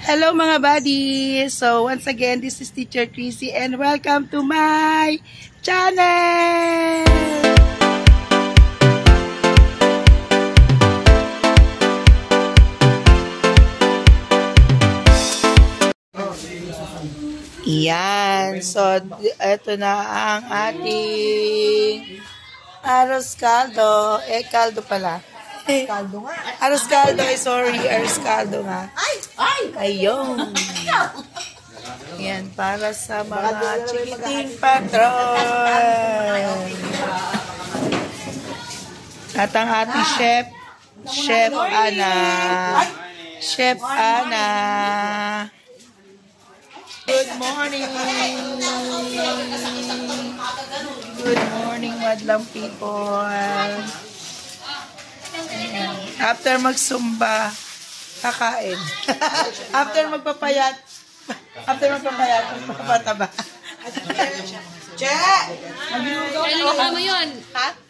Hello mga buddies! So once again, this is Teacher Chrissy and welcome to my channel! Yan. So, ito na ang ating arroz caldo. Caldo pala. Kaldo nga. Arroz caldo, sorry. Arroz caldo nga. Ayun. Yan, para sa mga chikiting patron. At ang ating chef, Chef Ana. Chef Ana. Good morning. Good morning, madlang people. After magsumba, kakain. After magpapayat, magpapataba. Che! Kailan kasama yun? Ha?